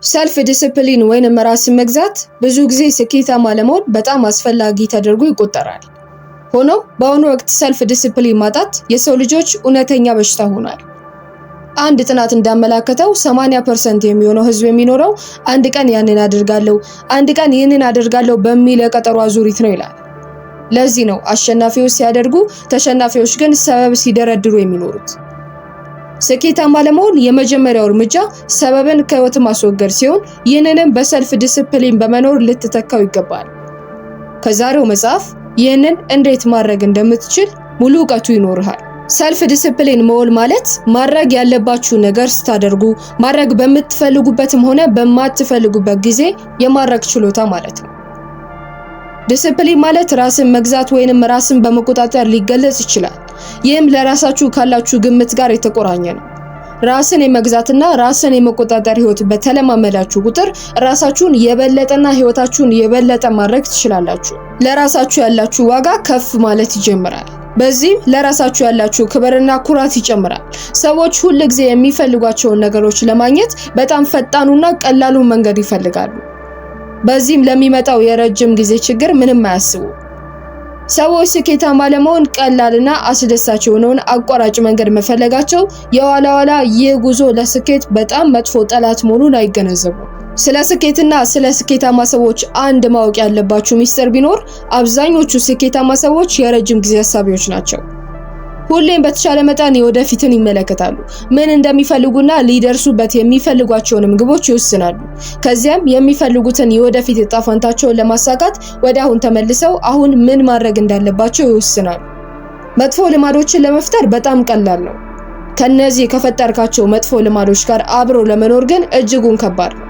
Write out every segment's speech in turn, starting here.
ሰልፍ ዲሲፕሊን ወይንም ራስን መግዛት ብዙ ጊዜ ስኬታማ ለመሆን በጣም አስፈላጊ ተደርጎ ይቆጠራል። ሆኖም በአሁኑ ወቅት ሰልፍ ዲሲፕሊን ማጣት የሰው ልጆች እውነተኛ በሽታ ሆኗል። አንድ ጥናት እንዳመላከተው 80% የሚሆነው ህዝብ የሚኖረው አንድ ቀን ያንን አደርጋለሁ፣ አንድ ቀን ይህንን አደርጋለሁ በሚል የቀጠሮ አዙሪት ነው ይላል። ለዚህ ነው አሸናፊዎች ሲያደርጉ፣ ተሸናፊዎች ግን ሰበብ ሲደረድሩ የሚኖሩት። ስኬታማ ለመሆን የመጀመሪያው እርምጃ ሰበብን ከህይወት ማስወገድ ሲሆን ይህንንም በሰልፍ ዲሲፕሊን በመኖር ልትተካው ይገባል። ከዛሬው መጽሐፍ ይህንን እንዴት ማድረግ እንደምትችል ሙሉ ዕውቀቱ ይኖርሃል። ሰልፍ ዲሲፕሊን መሆን ማለት ማድረግ ያለባችሁ ነገር ስታደርጉ ማድረግ በምትፈልጉበትም ሆነ በማትፈልጉበት ጊዜ የማድረግ ችሎታ ማለት ነው። ዲሲፕሊን ማለት ራስን መግዛት ወይንም ራስን በመቆጣጠር ሊገለጽ ይችላል። ይህም ለራሳችሁ ካላችሁ ግምት ጋር የተቆራኘ ነው። ራስን የመግዛትና ራስን የመቆጣጠር ህይወት በተለማመዳችሁ ቁጥር ራሳችሁን የበለጠና ህይወታችሁን የበለጠ ማድረግ ትችላላችሁ። ለራሳችሁ ያላችሁ ዋጋ ከፍ ማለት ይጀምራል። በዚህም ለራሳችሁ ያላችሁ ክብርና ኩራት ይጨምራል። ሰዎች ሁልጊዜ የሚፈልጓቸውን ነገሮች ለማግኘት በጣም ፈጣኑና ቀላሉ መንገድ ይፈልጋሉ። በዚህም ለሚመጣው የረጅም ጊዜ ችግር ምንም አያስቡ። ሰዎች ስኬታማ ለመሆን ቀላልና አስደሳች የሆነውን አቋራጭ መንገድ መፈለጋቸው የኋላ ይህ ጉዞ ለስኬት በጣም መጥፎ ጠላት መሆኑን አይገነዘቡም። ስለ ስኬትና ስለ ስኬታማ ሰዎች አንድ ማወቅ ያለባችሁ ሚስጥር ቢኖር አብዛኞቹ ስኬታማ ሰዎች የረጅም ጊዜ ሀሳቢዎች ናቸው። ሁሌም በተቻለ መጠን የወደፊትን ይመለከታሉ። ምን እንደሚፈልጉና ሊደርሱበት የሚፈልጓቸውንም ግቦች ይወስናሉ። ከዚያም የሚፈልጉትን የወደፊት ዕጣ ፈንታቸውን ለማሳካት ወደ አሁን ተመልሰው አሁን ምን ማድረግ እንዳለባቸው ይወስናሉ። መጥፎ ልማዶችን ለመፍጠር በጣም ቀላል ነው። ከነዚህ ከፈጠርካቸው መጥፎ ልማዶች ጋር አብሮ ለመኖር ግን እጅጉን ከባድ ነው።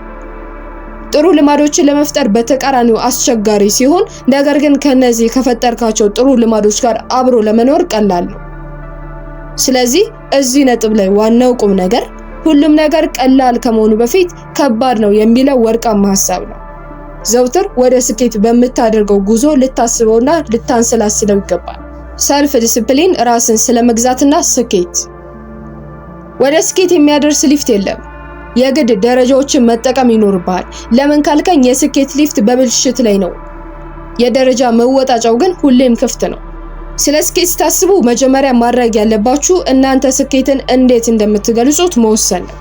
ጥሩ ልማዶችን ለመፍጠር በተቃራኒው አስቸጋሪ ሲሆን፣ ነገር ግን ከነዚህ ከፈጠርካቸው ጥሩ ልማዶች ጋር አብሮ ለመኖር ቀላል ነው። ስለዚህ እዚህ ነጥብ ላይ ዋናው ቁም ነገር ሁሉም ነገር ቀላል ከመሆኑ በፊት ከባድ ነው የሚለው ወርቃማ ሐሳብ ነው። ዘውትር ወደ ስኬት በምታደርገው ጉዞ ልታስበውና ልታንሰላስለው ይገባል። ሰልፍ ዲሲፕሊን ራስን ስለመግዛትና ስኬት። ወደ ስኬት የሚያደርስ ሊፍት የለም። የግድ ደረጃዎችን መጠቀም ይኖርብሃል። ለምን ካልከኝ የስኬት ሊፍት በብልሽት ላይ ነው። የደረጃ መወጣጫው ግን ሁሌም ክፍት ነው። ስለ ስኬት ስታስቡ መጀመሪያ ማድረግ ያለባችሁ እናንተ ስኬትን እንዴት እንደምትገልጹት መወሰን ነው።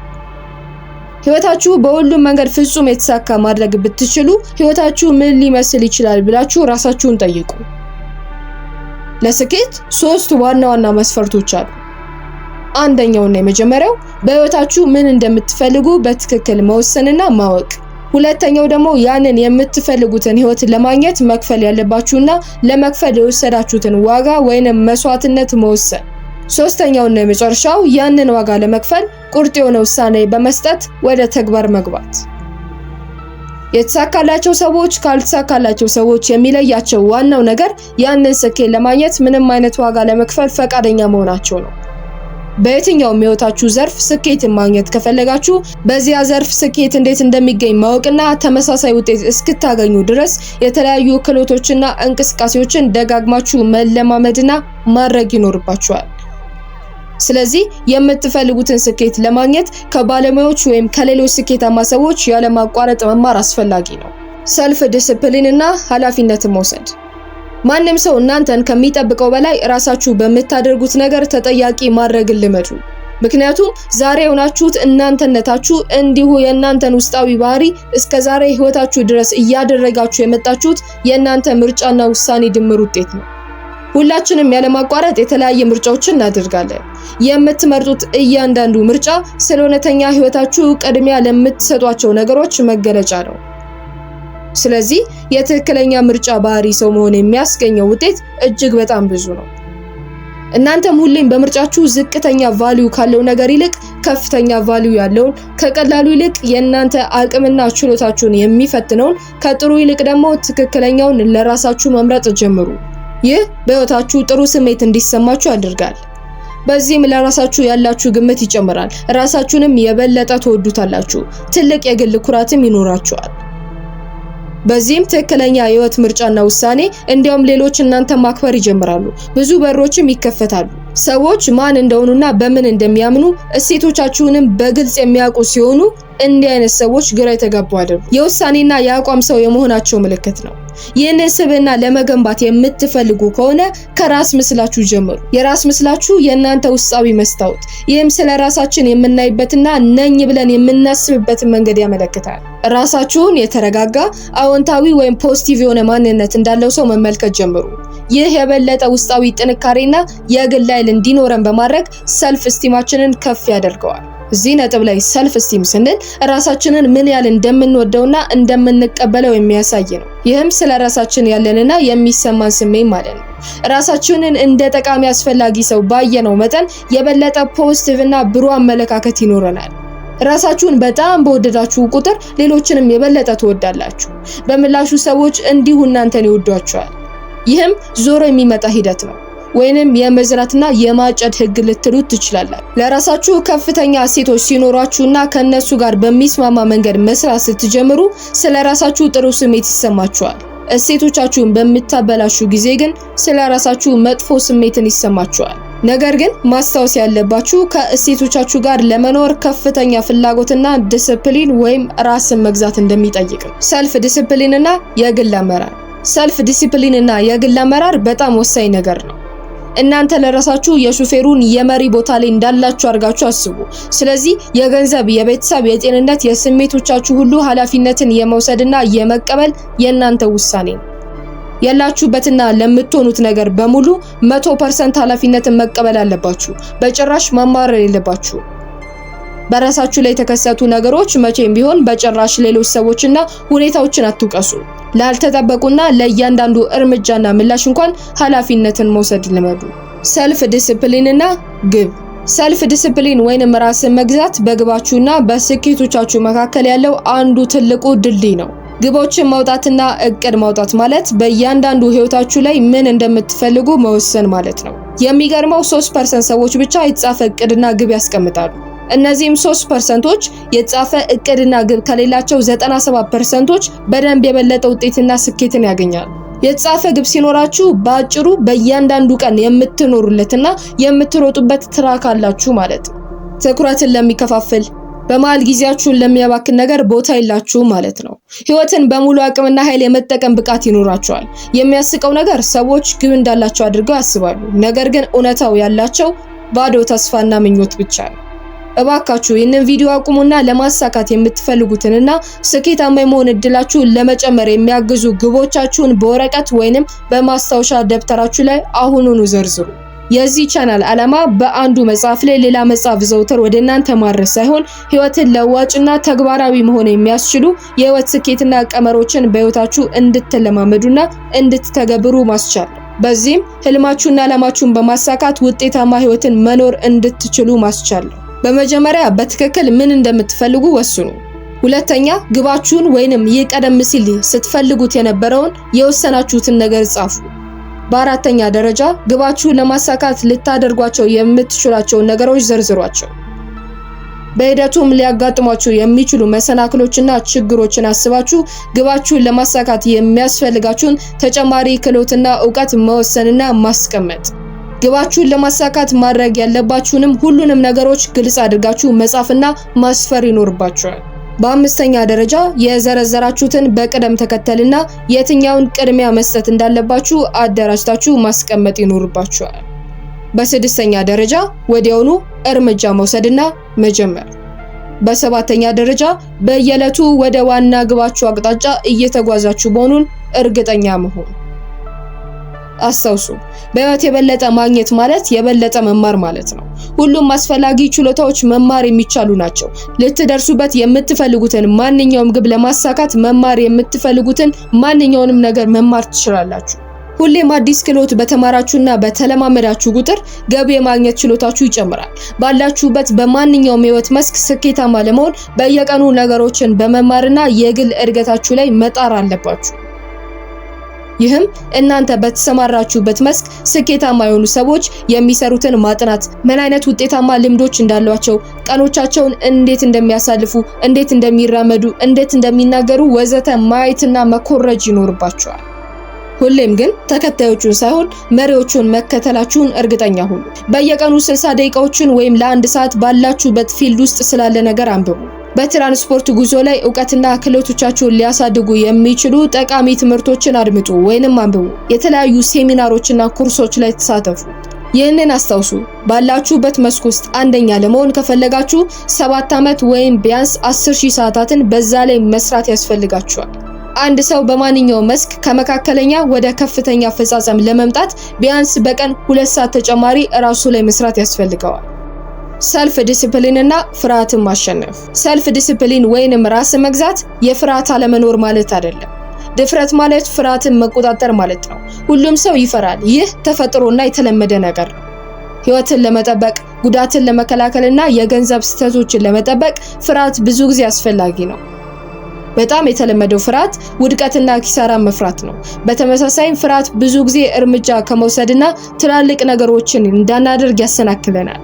ህይወታችሁ በሁሉም መንገድ ፍጹም የተሳካ ማድረግ ብትችሉ ህይወታችሁ ምን ሊመስል ይችላል ብላችሁ ራሳችሁን ጠይቁ። ለስኬት 3 ዋና መስፈርቶች አሉ። አንደኛውና የመጀመሪያው በህይወታችሁ ምን እንደምትፈልጉ በትክክል መወሰንና ማወቅ። ሁለተኛው ደግሞ ያንን የምትፈልጉትን ህይወት ለማግኘት መክፈል ያለባችሁና ለመክፈል የወሰዳችሁትን ዋጋ ወይንም መስዋዕትነት መወሰን። ሶስተኛውና የመጨረሻው ያንን ዋጋ ለመክፈል ቁርጥ የሆነ ውሳኔ በመስጠት ወደ ተግባር መግባት። የተሳካላቸው ሰዎች ካልተሳካላቸው ሰዎች የሚለያቸው ዋናው ነገር ያንን ስኬት ለማግኘት ምንም አይነት ዋጋ ለመክፈል ፈቃደኛ መሆናቸው ነው። በየትኛውም ህይወታችሁ ዘርፍ ስኬትን ማግኘት ከፈለጋችሁ በዚያ ዘርፍ ስኬት እንዴት እንደሚገኝ ማወቅና ተመሳሳይ ውጤት እስክታገኙ ድረስ የተለያዩ ክህሎቶችና እንቅስቃሴዎችን ደጋግማችሁ መለማመድና ማድረግ ይኖርባችኋል። ስለዚህ የምትፈልጉትን ስኬት ለማግኘት ከባለሙያዎች ወይም ከሌሎች ስኬታማ ሰዎች ያለማቋረጥ መማር አስፈላጊ ነው። ሰልፍ ዲሲፕሊን እና ኃላፊነትን መውሰድ። ማንም ሰው እናንተን ከሚጠብቀው በላይ ራሳችሁ በምታደርጉት ነገር ተጠያቂ ማድረግን ልመዱ። ምክንያቱም ዛሬ የሆናችሁት እናንተነታችሁ እንዲሁ የእናንተን ውስጣዊ ባህሪ እስከዛሬ ህይወታችሁ ድረስ እያደረጋችሁ የመጣችሁት የእናንተ ምርጫና ውሳኔ ድምር ውጤት ነው። ሁላችንም ያለማቋረጥ የተለያየ ምርጫዎችን እናደርጋለን። የምትመርጡት እያንዳንዱ ምርጫ ስለ እውነተኛ ህይወታችሁ ቅድሚያ ለምትሰጧቸው ነገሮች መገለጫ ነው። ስለዚህ የትክክለኛ ምርጫ ባህሪ ሰው መሆን የሚያስገኘው ውጤት እጅግ በጣም ብዙ ነው። እናንተም ሁሌም በምርጫችሁ ዝቅተኛ ቫልዩ ካለው ነገር ይልቅ ከፍተኛ ቫልዩ ያለውን፣ ከቀላሉ ይልቅ የእናንተ አቅምና ችሎታችሁን የሚፈትነውን፣ ከጥሩ ይልቅ ደግሞ ትክክለኛውን ለራሳችሁ መምረጥ ጀምሩ። ይህ በህይወታችሁ ጥሩ ስሜት እንዲሰማችሁ ያደርጋል። በዚህም ለራሳችሁ ያላችሁ ግምት ይጨምራል። ራሳችሁንም የበለጠ ትወዱታላችሁ። ትልቅ የግል ኩራትም ይኖራችኋል። በዚህም ትክክለኛ የህይወት ምርጫና ውሳኔ እንዲያውም ሌሎች እናንተ ማክበር ይጀምራሉ። ብዙ በሮችም ይከፈታሉ። ሰዎች ማን እንደሆኑና በምን እንደሚያምኑ እሴቶቻችሁንም በግልጽ የሚያውቁ ሲሆኑ እንዲህ አይነት ሰዎች ግራ የተጋቡ አይደሉም። የውሳኔና የአቋም ሰው የመሆናቸው ምልክት ነው። ይህንን ስብዕና ለመገንባት የምትፈልጉ ከሆነ ከራስ ምስላችሁ ጀምሩ። የራስ ምስላችሁ የእናንተ ውስጣዊ መስታወት፣ ይህም ስለ ራሳችን የምናይበትና ነኝ ብለን የምናስብበትን መንገድ ያመለክታል። ራሳችሁን የተረጋጋ አዎንታዊ ወይም ፖዚቲቭ የሆነ ማንነት እንዳለው ሰው መመልከት ጀምሩ። ይህ የበለጠ ውስጣዊ ጥንካሬና የግል ኃይል እንዲኖረን በማድረግ ሰልፍ ስቲማችንን ከፍ ያደርገዋል። እዚህ ነጥብ ላይ ሰልፍ ስቲም ስንል ራሳችንን ምን ያህል እንደምንወደውና እንደምንቀበለው የሚያሳይ ነው። ይህም ስለ ራሳችን ያለንና የሚሰማን ስሜት ማለት ነው። ራሳችንን እንደ ጠቃሚ አስፈላጊ ሰው ባየነው መጠን የበለጠ ፖዚቲቭና ብሩህ አመለካከት ይኖረናል። ራሳችሁን በጣም በወደዳችሁ ቁጥር ሌሎችንም የበለጠ ትወዳላችሁ። በምላሹ ሰዎች እንዲሁ እናንተን ይወዷችኋል። ይህም ዞሮ የሚመጣ ሂደት ነው፣ ወይንም የመዝራትና የማጨድ ህግ ልትሉት ትችላላችሁ። ለራሳችሁ ከፍተኛ እሴቶች ሲኖራችሁና ከነሱ ጋር በሚስማማ መንገድ መስራት ስትጀምሩ ስለ ራሳችሁ ጥሩ ስሜት ይሰማችኋል። እሴቶቻችሁን በምታበላሹ ጊዜ ግን ስለ ራሳችሁ መጥፎ ስሜትን ይሰማችኋል። ነገር ግን ማስታወስ ያለባችሁ ከእሴቶቻችሁ ጋር ለመኖር ከፍተኛ ፍላጎትና ዲሲፕሊን ወይም ራስን መግዛት እንደሚጠይቅ ነው። ሰልፍ ዲሲፕሊንና የግል አመራር። ሰልፍ ዲሲፕሊንና የግል አመራር በጣም ወሳኝ ነገር ነው። እናንተ ለራሳችሁ የሹፌሩን የመሪ ቦታ ላይ እንዳላችሁ አድርጋችሁ አስቡ። ስለዚህ የገንዘብ፣ የቤተሰብ፣ የጤንነት፣ የስሜቶቻችሁ ሁሉ ኃላፊነትን የመውሰድና የመቀበል የእናንተ ውሳኔ ነው። ያላችሁበትና ለምትሆኑት ነገር በሙሉ 100% ኃላፊነትን መቀበል አለባችሁ። በጭራሽ ማማረር የለባችሁ። በራሳችሁ ላይ የተከሰቱ ነገሮች መቼም ቢሆን በጭራሽ ሌሎች ሰዎችና ሁኔታዎችን አትውቀሱ። ላልተጠበቁና ለእያንዳንዱ እርምጃና ምላሽ እንኳን ኃላፊነትን መውሰድ ልመዱ። ሰልፍ ዲሲፕሊንና ግብ። ሰልፍ ዲሲፕሊን ወይንም ራስን መግዛት በግባችሁና በስኬቶቻችሁ መካከል ያለው አንዱ ትልቁ ድልድይ ነው። ግቦችን ማውጣትና እቅድ ማውጣት ማለት በእያንዳንዱ ህይወታችሁ ላይ ምን እንደምትፈልጉ መወሰን ማለት ነው። የሚገርመው 3% ሰዎች ብቻ የተጻፈ እቅድና ግብ ያስቀምጣሉ። እነዚህም 3%ቶች የተጻፈ እቅድና ግብ ከሌላቸው 97%ቶች በደንብ የበለጠ ውጤትና ስኬትን ያገኛሉ። የተጻፈ ግብ ሲኖራችሁ በአጭሩ በእያንዳንዱ ቀን የምትኖሩለትና የምትሮጡበት ትራክ አላችሁ ማለት ነው። ትኩረትን ለሚከፋፍል በመሃል ጊዜያችሁን ለሚያባክን ነገር ቦታ የላችሁ ማለት ነው። ህይወትን በሙሉ አቅምና ኃይል የመጠቀም ብቃት ይኖራቸዋል። የሚያስቀው ነገር ሰዎች ግብ እንዳላቸው አድርገው ያስባሉ። ነገር ግን እውነታው ያላቸው ባዶ ተስፋና ምኞት ብቻ ነው። እባካችሁ ይህንን ቪዲዮ አቁሙና ለማሳካት የምትፈልጉትንና ስኬታማ የመሆን እድላችሁን ለመጨመር የሚያግዙ ግቦቻችሁን በወረቀት ወይንም በማስታወሻ ደብተራችሁ ላይ አሁኑኑ ዘርዝሩ። የዚህ ቻናል ዓላማ በአንዱ መጽሐፍ ላይ ሌላ መጽሐፍ ዘውትር ወደ እናንተ ማድረስ ሳይሆን ህይወትን ለዋጭና ተግባራዊ መሆን የሚያስችሉ የህይወት ስኬትና ቀመሮችን በህይወታችሁ እንድትለማመዱና እንድትተገብሩ ማስቻል ነው። በዚህም ህልማችሁና ዓላማችሁን በማሳካት ውጤታማ ህይወትን መኖር እንድትችሉ ማስቻል ነው። በመጀመሪያ በትክክል ምን እንደምትፈልጉ ወስኑ። ሁለተኛ ግባችሁን ወይንም ይህ ቀደም ሲል ስትፈልጉት የነበረውን የወሰናችሁትን ነገር ጻፉ። በአራተኛ ደረጃ ግባችሁን ለማሳካት ልታደርጓቸው የምትችሏቸውን ነገሮች ዘርዝሯቸው። በሂደቱም ሊያጋጥሟችሁ የሚችሉ መሰናክሎችና ችግሮችን አስባችሁ ግባችሁን ለማሳካት የሚያስፈልጋችሁን ተጨማሪ ክህሎትና ዕውቀት መወሰንና ማስቀመጥ። ግባችሁን ለማሳካት ማድረግ ያለባችሁንም ሁሉንም ነገሮች ግልጽ አድርጋችሁ መጻፍና ማስፈር ይኖርባችኋል። በአምስተኛ ደረጃ የዘረዘራችሁትን በቅደም ተከተልና የትኛውን ቅድሚያ መስጠት እንዳለባችሁ አደራጅታችሁ ማስቀመጥ ይኖርባችኋል። በስድስተኛ ደረጃ ወዲያውኑ እርምጃ መውሰድና መጀመር። በሰባተኛ ደረጃ በየዕለቱ ወደ ዋና ግባችሁ አቅጣጫ እየተጓዛችሁ መሆኑን እርግጠኛ መሆን። አስታውሱ፣ በህይወት የበለጠ ማግኘት ማለት የበለጠ መማር ማለት ነው። ሁሉም አስፈላጊ ችሎታዎች መማር የሚቻሉ ናቸው። ልትደርሱበት የምትፈልጉትን ማንኛውም ግብ ለማሳካት መማር የምትፈልጉትን ማንኛውንም ነገር መማር ትችላላችሁ። ሁሌም አዲስ ክህሎት በተማራችሁና በተለማመዳችሁ ቁጥር ገቢ የማግኘት ችሎታችሁ ይጨምራል። ባላችሁበት በማንኛውም የህይወት መስክ ስኬታማ ለመሆን በየቀኑ ነገሮችን በመማርና የግል እድገታችሁ ላይ መጣር አለባችሁ። ይህም እናንተ በተሰማራችሁበት መስክ ስኬታማ የሆኑ ሰዎች የሚሰሩትን ማጥናት፣ ምን አይነት ውጤታማ ልምዶች እንዳሏቸው፣ ቀኖቻቸውን እንዴት እንደሚያሳልፉ፣ እንዴት እንደሚራመዱ፣ እንዴት እንደሚናገሩ ወዘተ ማየትና መኮረጅ ይኖርባቸዋል። ሁሌም ግን ተከታዮቹን ሳይሆን መሪዎቹን መከተላችሁን እርግጠኛ ሁኑ። በየቀኑ 60 ደቂቃዎችን ወይም ለ1 ሰዓት ባላችሁበት ፊልድ ውስጥ ስላለ ነገር አንብቡ። በትራንስፖርት ጉዞ ላይ ዕውቀትና ክህሎቶቻችሁን ሊያሳድጉ የሚችሉ ጠቃሚ ትምህርቶችን አድምጡ ወይንም አንብቡ። የተለያዩ ሴሚናሮችና ኮርሶች ላይ ተሳተፉ። ይህንን አስታውሱ፣ ባላችሁበት መስክ ውስጥ አንደኛ ለመሆን ከፈለጋችሁ 7 ዓመት ወይም ቢያንስ 10,000 ሰዓታትን በዛ ላይ መስራት ያስፈልጋችኋል። አንድ ሰው በማንኛውም መስክ ከመካከለኛ ወደ ከፍተኛ አፈጻጸም ለመምጣት ቢያንስ በቀን 2 ሰዓት ተጨማሪ ራሱ ላይ መስራት ያስፈልገዋል። ሰልፍ ዲሲፕሊን እና ፍርሃትን ማሸነፍ። ሰልፍ ዲሲፕሊን ወይንም ራስ መግዛት የፍርሃት አለመኖር ማለት አይደለም። ድፍረት ማለት ፍርሃትን መቆጣጠር ማለት ነው። ሁሉም ሰው ይፈራል። ይህ ተፈጥሮና የተለመደ ነገር ነው። ህይወትን ለመጠበቅ፣ ጉዳትን ለመከላከልና የገንዘብ ስህተቶችን ለመጠበቅ ፍርሃት ብዙ ጊዜ አስፈላጊ ነው። በጣም የተለመደው ፍርሃት ውድቀትና ኪሳራን መፍራት ነው። በተመሳሳይም ፍርሃት ብዙ ጊዜ እርምጃ ከመውሰድና ትላልቅ ነገሮችን እንዳናደርግ ያሰናክለናል።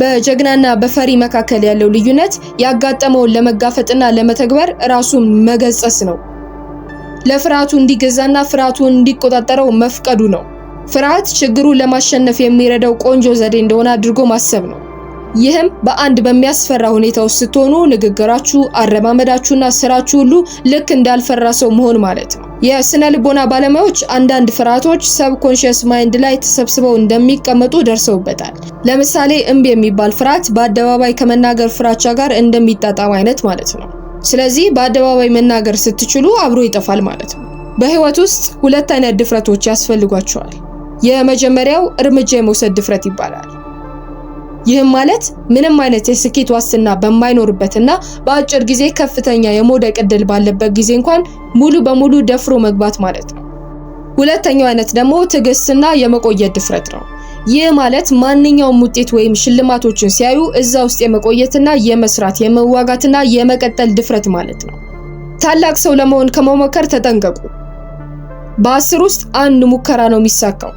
በጀግናና በፈሪ መካከል ያለው ልዩነት ያጋጠመውን ለመጋፈጥና ለመተግበር ራሱን መገሰጽ ነው። ለፍርሃቱ እንዲገዛና ፍርሃቱን እንዲቆጣጠረው መፍቀዱ ነው። ፍርሃት ችግሩን ለማሸነፍ የሚረዳው ቆንጆ ዘዴ እንደሆነ አድርጎ ማሰብ ነው። ይህም በአንድ በሚያስፈራ ሁኔታ ውስጥ ስትሆኑ ንግግራችሁ፣ አረማመዳችሁና ስራችሁ ሁሉ ልክ እንዳልፈራ ሰው መሆን ማለት ነው። የስነ ልቦና ባለሙያዎች አንዳንድ ፍርሃቶች ሰብኮንሺየስ ማይንድ ላይ ተሰብስበው እንደሚቀመጡ ደርሰውበታል። ለምሳሌ እምቢ የሚባል ፍርሃት በአደባባይ ከመናገር ፍራቻ ጋር እንደሚጣጣም አይነት ማለት ነው። ስለዚህ በአደባባይ መናገር ስትችሉ አብሮ ይጠፋል ማለት ነው። በህይወት ውስጥ 2 አይነት ድፍረቶች ያስፈልጓቸዋል። የመጀመሪያው እርምጃ የመውሰድ ድፍረት ይባላል። ይህም ማለት ምንም አይነት የስኬት ዋስትና በማይኖርበትና በአጭር ጊዜ ከፍተኛ የመውደቅ ዕድል ባለበት ጊዜ እንኳን ሙሉ በሙሉ ደፍሮ መግባት ማለት ነው። ሁለተኛው አይነት ደግሞ ትዕግስትና የመቆየት ድፍረት ነው። ይህ ማለት ማንኛውም ውጤት ወይም ሽልማቶችን ሲያዩ እዛ ውስጥ የመቆየትና የመስራት የመዋጋትና የመቀጠል ድፍረት ማለት ነው። ታላቅ ሰው ለመሆን ከመሞከር ተጠንቀቁ። በ10 ውስጥ 1 ሙከራ ነው የሚሳካው።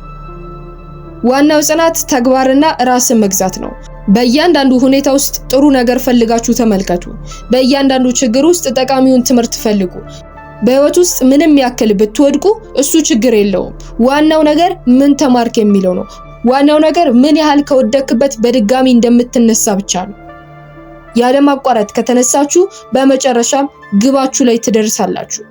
ዋናው ጽናት ተግባርና ራስን መግዛት ነው። በእያንዳንዱ ሁኔታ ውስጥ ጥሩ ነገር ፈልጋችሁ ተመልከቱ። በእያንዳንዱ ችግር ውስጥ ጠቃሚውን ትምህርት ፈልጉ። በህይወት ውስጥ ምንም ያክል ብትወድቁ እሱ ችግር የለውም። ዋናው ነገር ምን ተማርክ የሚለው ነው። ዋናው ነገር ምን ያህል ከወደክበት በድጋሚ እንደምትነሳ ብቻ ነው። ያለማቋረጥ ከተነሳችሁ በመጨረሻም ግባችሁ ላይ ትደርሳላችሁ።